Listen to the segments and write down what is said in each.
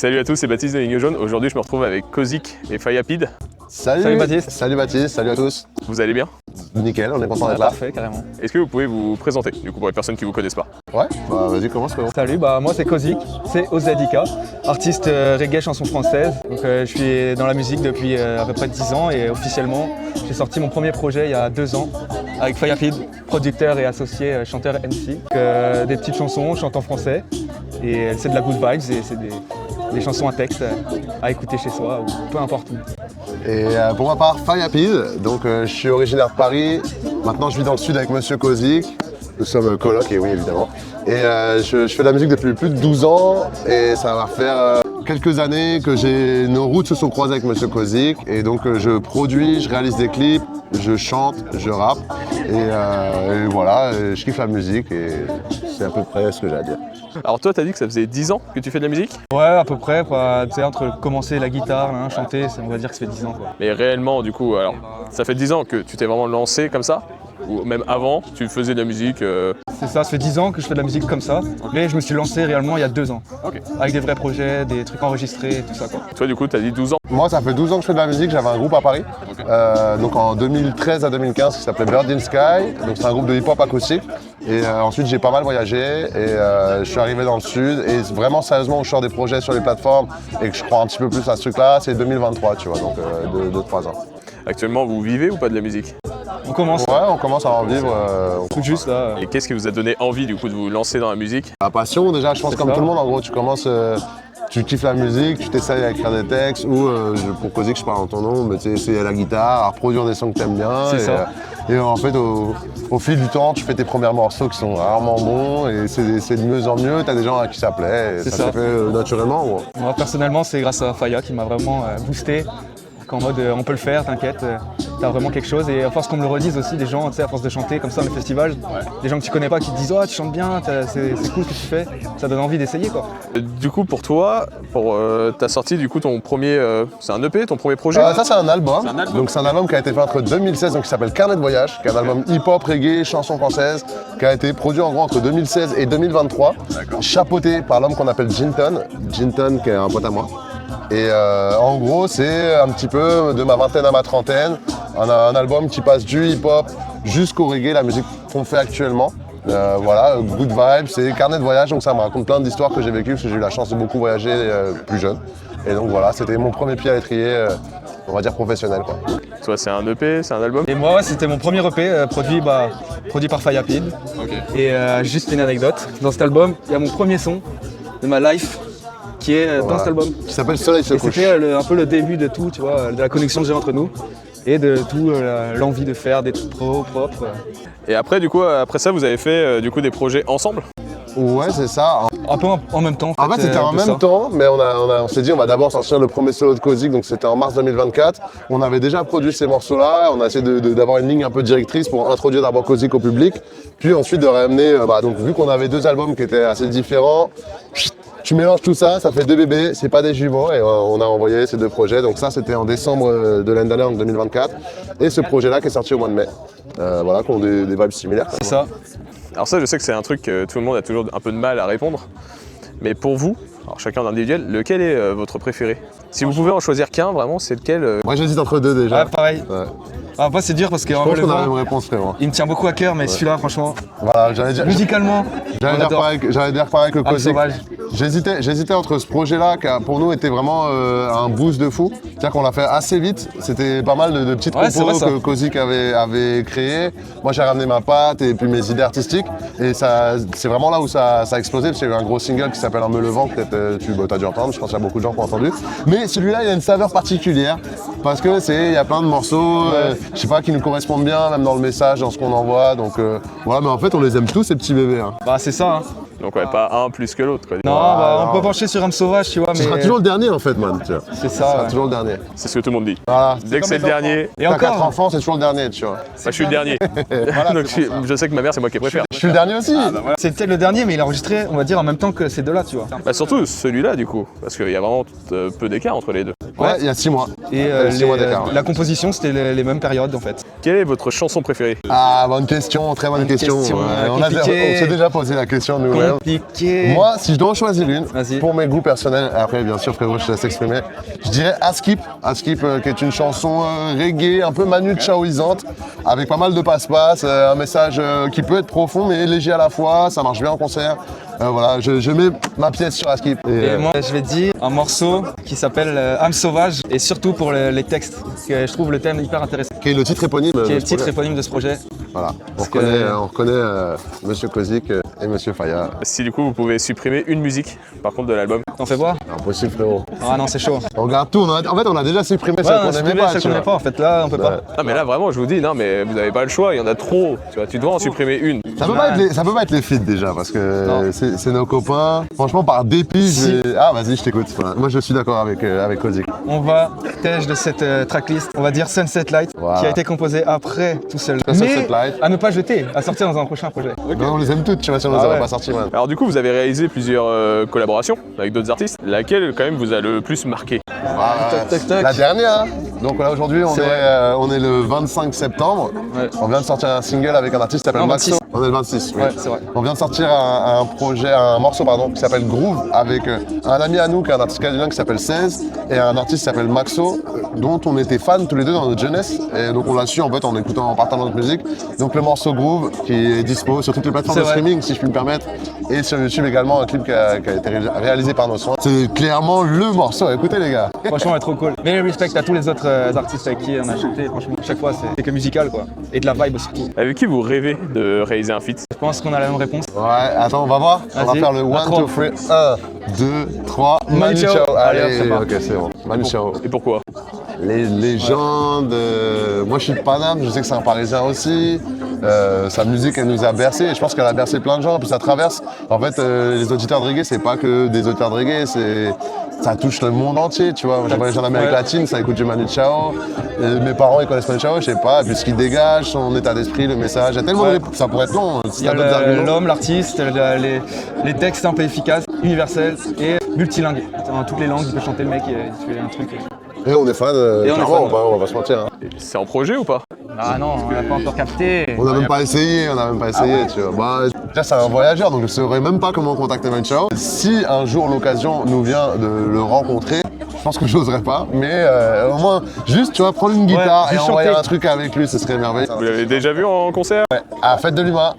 Salut à tous, c'est Baptiste de Ligne Jaune. Aujourd'hui, je me retrouve avec Kozik et Fayapid. Salut Baptiste. Salut Baptiste, salut à tous. Vous allez bien? Nickel, on est content d'être là. Parfait, carrément. Est-ce que vous pouvez vous présenter, du coup, pour les personnes qui ne vous connaissent pas? Ouais, bah vas-y, commence. Salut, moi c'est Kozik, c'est OZIK, artiste reggae chanson française. Donc je suis dans la musique depuis à peu près 10 ans et officiellement j'ai sorti mon premier projet il y a 2 ans avec Fayapid, producteur et associé chanteur MC. Donc, des petites chansons, on chante en français et c'est de la good vibes et c'est des chansons à texte à écouter chez soi ou peu importe où. Et pour ma part, Fayapid, donc je suis originaire de Paris. Maintenant je vis dans le sud avec Monsieur Kozik. Nous sommes colocs, et oui évidemment. Et je fais de la musique depuis plus de 12 ans et ça va faire quelques années que nos routes se sont croisées avec Monsieur Kozik. Et donc je produis, je réalise des clips, je chante, je rappe. Et voilà, je kiffe la musique et c'est à peu près ce que j'ai à dire. Alors toi, t'as dit que ça faisait 10 ans que tu fais de la musique? Ouais, à peu près, tu sais, entre commencer la guitare, chanter, on va dire que ça fait 10 ans quoi. Mais réellement, du coup, alors, ça fait 10 ans que tu t'es vraiment lancé comme ça? Ou même avant, tu faisais de la musique C'est ça fait 10 ans que je fais de la musique comme ça, mais je me suis lancé réellement il y a 2 ans. Ok. Avec des vrais projets, des trucs enregistrés, tout ça quoi. Toi, du coup, t'as dit 12 ans. Moi, ça fait 12 ans que je fais de la musique, j'avais un groupe à Paris, donc en 2013 à 2015 qui s'appelait Bird in Sky, donc c'est un groupe de hip-hop acoustique. Et ensuite j'ai pas mal voyagé et je suis arrivé dans le sud et vraiment sérieusement où je sors des projets sur les plateformes et que je crois un petit peu plus à ce truc-là, c'est 2023 tu vois, donc 2-3 ans. Actuellement, vous vivez ou pas de la musique? On commence. Ouais, on commence à en vivre. Tout juste là. Et qu'est-ce qui vous a donné envie du coup de vous lancer dans la musique? La passion déjà, je pense comme ça. tout le monde en gros, tu commences, tu kiffes la musique, tu t'essayes à écrire des textes ou pour causer que je parle en ton nom, mais tu sais, essayer la guitare, à reproduire des sons que t'aimes bien. C'est ça. Et en fait au fil du temps, tu fais tes premiers morceaux qui sont rarement bons et c'est de mieux en mieux, t'as des gens à qui ça plaît et ça se fait naturellement. Ouais. Moi personnellement c'est grâce à Faya qui m'a vraiment boosté. En mode on peut le faire, t'inquiète, t'as vraiment quelque chose et à force qu'on me le redise aussi des gens, tu sais, à force de chanter comme ça dans les festivals, des gens que tu connais pas qui te disent oh tu chantes bien, c'est cool ce que tu fais, ça donne envie d'essayer quoi. Du coup pour toi, t'as sorti du coup ton premier, c'est un EP, ton premier projet? Ça c'est un album, donc c'est un album qui a été fait entre 2016, donc qui s'appelle Carnet de voyage, qui est un album hip-hop, reggae, chanson française, qui a été produit en gros entre 2016 et 2023, chapeauté par l'homme qu'on appelle Jinton qui est un pote à moi. Et en gros, c'est un petit peu de ma vingtaine à ma trentaine, un album qui passe du hip-hop jusqu'au reggae, la musique qu'on fait actuellement. Voilà, good vibes, c'est carnet de voyage, donc ça me raconte plein d'histoires que j'ai vécues parce que j'ai eu la chance de beaucoup voyager plus jeune. Et donc voilà, c'était mon premier pied à l'étrier, on va dire professionnel quoi. Toi, c'est un EP, c'est un album? Et moi c'était mon premier EP produit par Fayapid. Et juste une anecdote, dans cet album, il y a mon premier son de ma life qui est dans cet album. Qui s'appelle Soleil se couche. C'était un peu le début de tout, tu vois, de la connexion que j'ai entre nous et de tout l'envie de faire des trucs propres. Et après, du coup, après ça, vous avez fait du coup des projets ensemble? Ouais, c'est ça. Un peu en même temps. En fait, c'était en même temps, mais on s'est dit on va d'abord sortir le premier solo de Kozik, donc c'était en mars 2024. On avait déjà produit ces morceaux-là, on a essayé d'avoir une ligne un peu directrice pour introduire d'abord Kozik au public, puis ensuite de ramener, donc vu qu'on avait 2 albums qui étaient assez différents, tu mélanges tout ça, ça fait 2 bébés, c'est pas des jumeaux, et on a envoyé ces 2 projets. Donc ça, c'était en décembre de l'année dernière, en 2024, et ce projet-là qui est sorti au mois de mai. Voilà, qui ont des vibes similaires. C'est ça. Alors ça, je sais que c'est un truc que tout le monde a toujours un peu de mal à répondre. Mais pour vous, alors chacun en individuel, lequel est votre préféré? Si vous pouvez en choisir qu'un, vraiment, c'est lequel? Moi, j'hésite entre 2 déjà. Ouais, pareil. Ouais. Moi c'est dur parce que Je pense qu'on a la même réponse, frérot. il me tient beaucoup à cœur, mais celui-là franchement, Voilà, j'allais dire musicalement, pareil que Kozik. sauvage. J'hésitais entre ce projet-là qui pour nous était vraiment un boost de fou. C'est-à-dire qu'on l'a fait assez vite. C'était pas mal de petites compos que Kozik avait créées. Moi j'ai ramené ma patte et puis mes idées artistiques. Et c'est vraiment là où ça a explosé parce qu'il y a eu un gros single qui s'appelle Un me levant, peut-être tu as dû entendre, je pense qu'il y a beaucoup de gens qui ont entendu. Mais celui-là il a une saveur particulière parce que il y a plein de morceaux, je sais pas, qui nous correspondent bien, même dans le message, dans ce qu'on envoie. Donc voilà, mais en fait on les aime tous ces petits bébés. Hein. C'est ça. Donc ouais, pas un plus que l'autre. Non, on peut pencher sur un sauvage, tu vois, mais... Ce sera toujours le dernier en fait, man. C'est ça. Ce sera toujours le dernier. C'est ce que tout le monde dit. Voilà. Dès que c'est le dernier, Et T'as 4 encore, enfants, c'est toujours le dernier, tu vois. je suis le dernier. Donc je sais que ma mère, c'est moi qui préfère. Je suis le dernier aussi. c'est peut-être le dernier, mais il a enregistré, on va dire, en même temps que ces deux-là, tu vois. Surtout celui-là, du coup, parce qu'il y a vraiment peu d'écart entre les deux. Ouais, il y a 6 mois. Et Il y a 6 mois d'écart. la composition, c'était les mêmes périodes, en fait. Quelle est votre chanson préférée? Ah, bonne question, très bonne question. On s'est déjà posé la question nous-mêmes. Compliqué. Moi, si je dois en choisir une, Vas-y. pour mes goûts personnels, après bien sûr frérot je te laisse exprimer, je dirais Askip, qui est une chanson reggae, un peu Manu Chaoisante, avec pas mal de passe-passe, un message qui peut être profond mais léger à la fois, ça marche bien en concert. Voilà, je mets ma pièce sur Askip. Et moi, je vais dire un morceau qui s'appelle Âme sauvage, et surtout pour les textes, parce que je trouve le thème hyper intéressant. Qui est le titre éponyme. Qui est le titre éponyme de ce projet. Voilà, on reconnaît Monsieur Kozik et Monsieur Faya. Si du coup vous pouvez supprimer une musique par contre de l'album. T'en fais voir? Impossible frérot. Ah non, c'est chaud. On regarde tout, en fait on a déjà supprimé celle qu'on n'aimait pas. Celle qu'on n'aimait pas, en fait, là, on peut pas. Non mais là vraiment je vous dis, non mais vous n'avez pas le choix, il y en a trop. Tu vois, tu dois en supprimer une. Ça peut pas être les feats déjà, parce que c'est nos copains. Franchement, par dépit, Ah, vas-y, je t'écoute. Voilà. Moi, je suis d'accord avec Kozik. On va tèche de cette tracklist, on va dire Sunset Light, Voilà. qui a été composé après tout seul. Sunset Light. À ne pas jeter, à sortir dans un prochain projet. Non, on les aime toutes, tu vois, si on les Ah aurait ouais. pas sortis, man. Alors du coup vous avez réalisé plusieurs collaborations avec d'autres artistes. Laquelle quand même vous a le plus marqué? La dernière. Donc là, aujourd'hui, on C'est est le 25 septembre. Ouais. On vient de sortir un single avec un artiste qui s'appelle Non, Maxo. 26. On est le 26, oui. Ouais, c'est vrai. On vient de sortir un morceau qui s'appelle Groove avec un ami à nous qui est un artiste canadien qui s'appelle 16 et un artiste qui s'appelle Maxo dont on était fans tous les deux dans notre jeunesse et donc on l'a su en fait en écoutant, en partageant notre musique. Donc le morceau Groove qui est dispo sur toutes les plateformes de C'est vrai. streaming si je puis me permettre et sur YouTube également un clip qui a été réalisé par nos soins. C'est clairement le morceau, écoutez les gars. Franchement, elle est trop cool. Mais respect à tous les autres artistes avec qui on a chanté. Franchement, chaque fois, c'est que musical, quoi. Et de la vibe surtout. Avec qui vous rêvez de réaliser un feat? Je pense qu'on a la même réponse. Ouais, attends, on va voir. On va Vas-y. faire le 1, 2, 3. 1, 2, 3. Manu Chao. Allez, Allez, hop, c'est parti. ok, c'est bon. Manu Chao. Et pourquoi? Les légendes. Moi, je suis de Paname, je sais que c'est un Parisien aussi. Sa musique, elle nous a bercé. Et je pense qu'elle a bercé plein de gens. Puis ça traverse. En fait, les auditeurs de reggae, c'est pas que des auditeurs de reggae, ça touche le monde entier, tu vois. J'ai voyagé en Amérique latine, ça écoute du Manu Chao. Et mes parents, ils connaissent Manu Chao, je sais pas. Et puis ce qu'il dégage, son état d'esprit, le message. Il y a tellement de... Ça pourrait être long. Si Il y t'as d'autres a arguments. l'homme, l'artiste, les textes un peu efficaces, universels et multilingues. Dans toutes les langues, il peut chanter le mec et il fait un truc. Et on est fan. Et on est clairement, fan. on va se mentir. Hein. C'est en projet ou pas? Ah non, on l'a pas encore capté. On n'a même pas essayé, tu vois. Bah, déjà, c'est un voyageur, donc je ne saurais même pas comment contacter Manu Chao. Si un jour l'occasion nous vient de le rencontrer, je pense que je n'oserais pas, mais au moins, juste, tu vois, prendre une guitare et juste envoyer chanter. un truc avec lui, ce serait merveilleux. Vous l'avez déjà vu en concert? À Fête de l'Humain,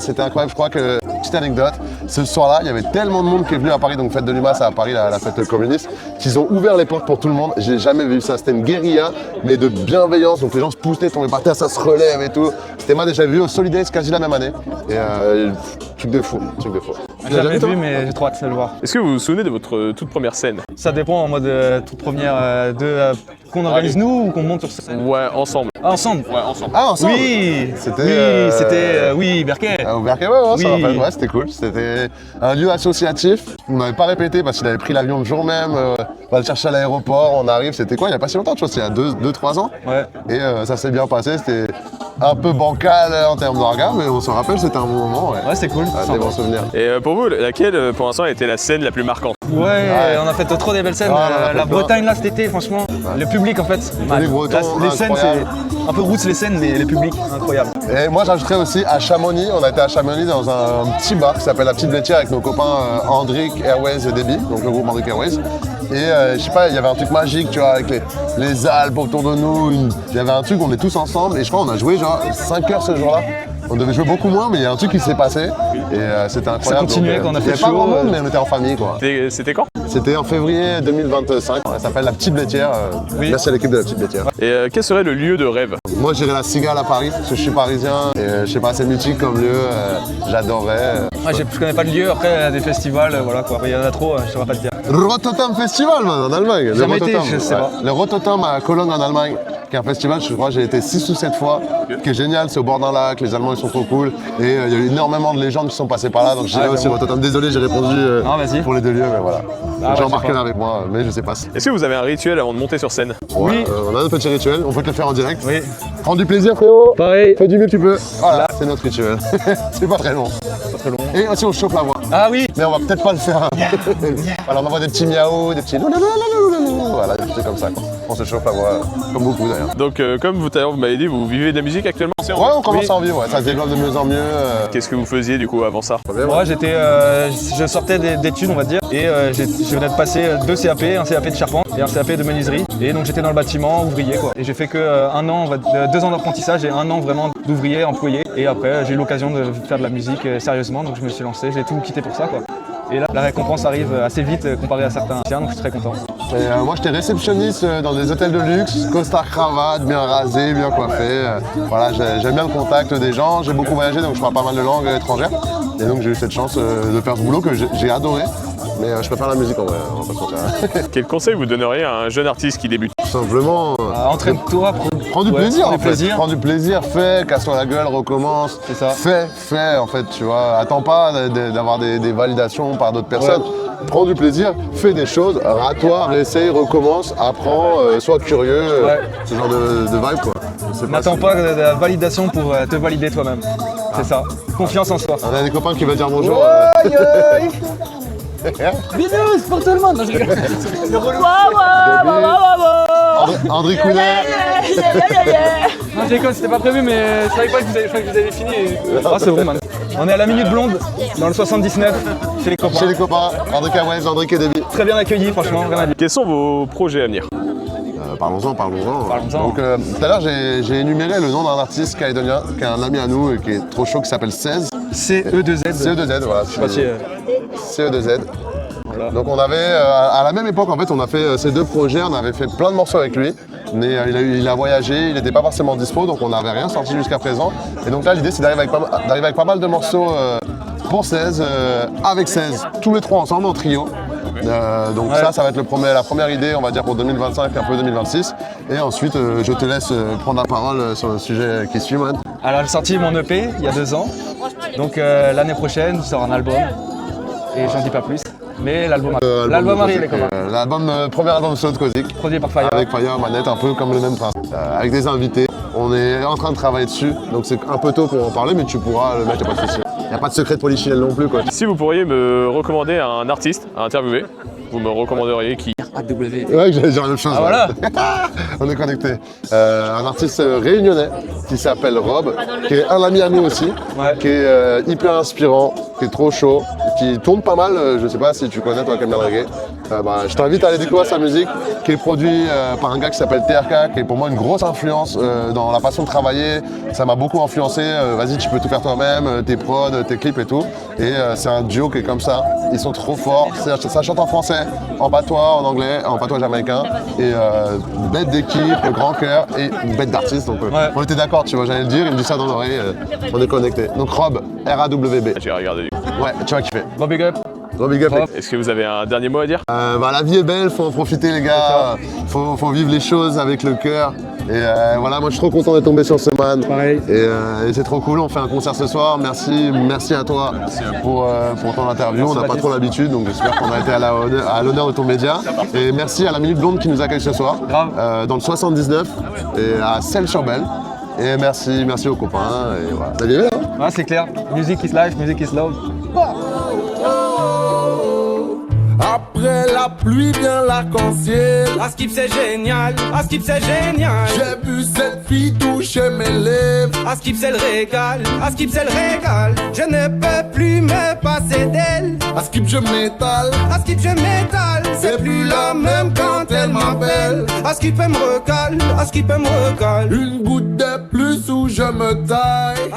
c'était incroyable. Je crois que, petite anecdote, ce soir-là, il y avait tellement de monde qui est venu à Paris, donc Fête de l'Humain, c'est à Paris, la fête communiste, qu'ils ont ouvert les portes pour tout le monde. J'ai jamais vu ça. C'était une guérilla, mais de bienveillance. Donc les gens se poussaient, tombaient par terre, ça se relève et tout. C'était moi déjà vu au Solidays quasi la même année. Et truc de fou, truc de fou. Je l'avais vu, mais j'ai trop hâte de le voir. Est-ce que vous vous souvenez de votre toute première scène? Ça dépend en mode toute première qu'on organise nous ou qu'on monte sur scène. Ouais, ensemble. Ah, ensemble. Ouais, ensemble. Ah, ensemble. Oui, C'était, oui, Berquet. Au Berquet, ouais, ça Oui. rappelle, ouais, c'était cool. C'était un lieu associatif. On n'avait pas répété parce qu'il avait pris l'avion le jour même. On va le chercher à l'aéroport, on arrive. C'était quoi? Il n'y a pas si longtemps, je pense, il y a 2-3 ans. Ouais. Et ça s'est bien passé. C'était un peu bancal en termes d'orgas, mais on se rappelle, c'était un bon moment. Ouais, Ouais, c'est cool. Ah, des bons souvenirs. Et pour vous, laquelle pour l'instant a été la scène la plus marquante? Ouais, on a fait trop des belles scènes. Ouais, on en a fait La plein. Bretagne là cet été, franchement, le public en fait. public breton, les scènes, incroyable. c'est un peu roots les scènes, mais le public, incroyable. Et moi, j'ajouterais aussi à Chamonix. On a été à Chamonix dans un petit bar qui s'appelle La Petite Laitière avec nos copains Andric Airways et Debbie, donc le groupe Andric Airways. Et je sais pas, il y avait un truc magique, tu vois, avec les Alpes autour de nous. Il y avait un truc, on est tous ensemble. Et je crois qu'on a joué genre 5 heures ce jour-là. On devait jouer beaucoup moins, mais il y a un truc qui s'est passé. Et c'était incroyable. Ça continuait quand on a fait Il n'y avait pas chaud, grand monde, mais on était en famille, quoi. C'était quand? C'était en février 2025. Ça s'appelle La Petite Laitière. Oui. Merci à l'équipe de La Petite Laitière. Et quel serait le lieu de rêve? Moi, j'irais la Cigale à Paris, parce que je suis parisien. Et je sais pas, c'est mythique comme lieu. J'adorerais. Ouais, je connais pas de lieu, après il y a des festivals, voilà quoi. Il y en a trop, je saurais pas te dire. Rototom Festival, man, en Allemagne. Le Jamais été, Rototom, je sais pas. Le Rototom à Cologne, en Allemagne, qui est un festival, je crois, j'ai été 6 ou 7 fois, qui est génial. C'est au bord d'un lac, les Allemands, ils sont trop cool. Et il y a eu énormément de légendes qui sont passées par là, donc j'irai aussi j'avoue. Rototom. Désolé, j'ai répondu Non, vas-y. pour les deux lieux, mais voilà. Ah, J'ai ouais, embarqué je sais pas. avec moi, mais je sais pas. Est-ce que vous avez un rituel avant de monter sur scène? Ouais, on a un petit rituel, on peut te le faire en direct. Oui. Prends du plaisir, frérot. Pareil. Fais du mieux que tu peux. Voilà, c'est notre rituel. C'est pas très long. Pas très long. Et aussi, on chauffe la voix. Ah oui, mais on va peut-être pas le faire. Alors on envoie des petits miaou, des petits voilà, des trucs comme ça quoi. On se chauffe la voix, comme beaucoup d'ailleurs. Donc comme tout à l'heure vous m'avez dit, vous vivez de la musique actuellement? Ouais, on commence à en vivre, ouais. Ça se développe de mieux en mieux. Qu'est-ce que vous faisiez du coup avant ça? Moi, je sortais d'études, on va dire, et je venais de passer 2 CAP, un CAP de charpente et un CAP de menuiserie. Et donc j'étais dans le bâtiment, ouvrier quoi. Et j'ai fait que 1 an, 2 ans d'apprentissage et 1 an vraiment d'ouvrier, employé. Et après, j'ai eu l'occasion de faire de la musique sérieusement, donc je me suis lancé, j'ai tout quitté pour ça quoi. Et là, la récompense arrive assez vite comparé à certains tiens, donc je suis très content. Et moi, j'étais réceptionniste dans des hôtels de luxe, costard cravate, bien rasé, bien coiffé. Voilà, j'aime bien le contact des gens. J'ai beaucoup voyagé, donc je parle pas mal de langues étrangères. Et donc j'ai eu cette chance de faire ce boulot que j'ai adoré. Mais je préfère la musique en vrai, on va pas se mentir. Quel conseil vous donneriez à un jeune artiste qui débute? Tout simplement. Entraîne-toi, prends du plaisir en fait. Plaisir. Prends du plaisir, fais, casse-toi la gueule, recommence. C'est ça. Fais en fait, tu vois. Attends pas d'avoir des validations par d'autres personnes. Ouais. Prends du plaisir, fais des choses, rate-toi, réessaye, recommence, apprends, sois curieux. Ce genre de vibe quoi. N'attends pas de la validation pour te valider toi-même. C'est ça. Confiance en soi. On a des copains qui veulent dire bonjour. Bisous pour tout le monde. André Counet. Non, j'ai déconne, c'était pas prévu, mais je savais pas que vous avez fini. Ah, c'est bon, man. On est à la Minute Blonde, dans le 79, chez les copains. Chez les copains, André Kawes, André Kedebi. Très bien accueilli, franchement, rien à dire. Quels sont vos projets à venir? Parlons-en. Donc tout à l'heure j'ai énuméré le nom d'un artiste calédonien, qui est un ami à nous et qui est trop chaud, qui s'appelle CEZ. CE2Z. CE2Z, voilà. Je sais pas si... CE2Z. Voilà. Donc on avait, à la même époque en fait, on a fait ces 2 projets, on avait fait plein de morceaux avec lui. Mais il a voyagé, il n'était pas forcément dispo, donc on n'avait rien sorti jusqu'à présent. Et donc là l'idée c'est d'arriver avec pas mal de morceaux pour 16, avec 16, tous les 3 ensemble en trio. Donc ça va être la première idée, on va dire pour 2025 et un peu 2026. Et ensuite, je te laisse prendre la parole sur le sujet qui suit, man. Alors j'ai sorti mon EP il y a 2 ans. Donc l'année prochaine, je sors un album. Et j'en dis pas plus. Mais l'album arrive, les copains. Premier album solo de Kozik. Produit par Fire. Avec Fire, manette, un peu comme le même principe. Avec des invités. On est en train de travailler dessus. Donc c'est un peu tôt pour en parler, mais tu pourras le mettre, y'a pas de souci. Il n'y a pas de secret de polichinelle non plus quoi. Si vous pourriez me recommander un artiste à interviewer, vous me recommanderiez qui? AW. Ouais, j'allais dire la même chose. Ah voilà. On est connectés. Un artiste réunionnais qui s'appelle Rob, qui est un ami à nous aussi, qui est hyper inspirant, qui est trop chaud, qui tourne pas mal, je sais pas si tu connais toi qui aimes bien le reggae. Je t'invite à aller découvrir sa musique, qui est produit par un gars qui s'appelle TRK, qui est pour moi une grosse influence dans la façon de travailler. Ça m'a beaucoup influencé. Vas-y, tu peux tout faire toi-même, tes prods, tes clips et tout. Et c'est un duo qui est comme ça. Ils sont trop forts. Ça chante en français, en patois, en anglais, en patois jamaïcain. Et bête d'équipe, grand cœur et une bête d'artiste. Donc on était d'accord, tu vois, j'allais le dire. Il me dit ça dans l'oreille. On est connectés. Donc Rob, R-A-W-B. J'ai regardé du coup. Ouais, tu vas kiffer. Bon big up. Gros big up. Est-ce que vous avez un dernier mot à dire? La vie est belle, faut en profiter les gars, faut vivre les choses avec le cœur. Et voilà, moi je suis trop content d'être tombé sur ce man. Pareil. Et c'est trop cool, on fait un concert ce soir. Merci à toi pour ton interview. On n'a pas trop l'habitude, donc j'espère qu'on a été à l'honneur de ton média. Et merci à la Minute Blonde qui nous accueille ce soir. Dans le 79 et à Celles-sur-Belle. Et merci aux copains. Et voilà. T'as bien, hein? Ouais, c'est clair. Music is life, music is love. Après la pluie vient l'arc-en-ciel. À Skip c'est génial, à Skip c'est génial. J'ai vu cette fille toucher mes lèvres. À Skip c'est le régal, à Skip c'est le régal. Je ne peux plus me passer d'elle. À Skip je m'étale, à Skip je m'étale. C'est plus la même quand elle m'appelle. À Skip elle me recale, à Skip elle me recale. Une goutte de plus où je me taille.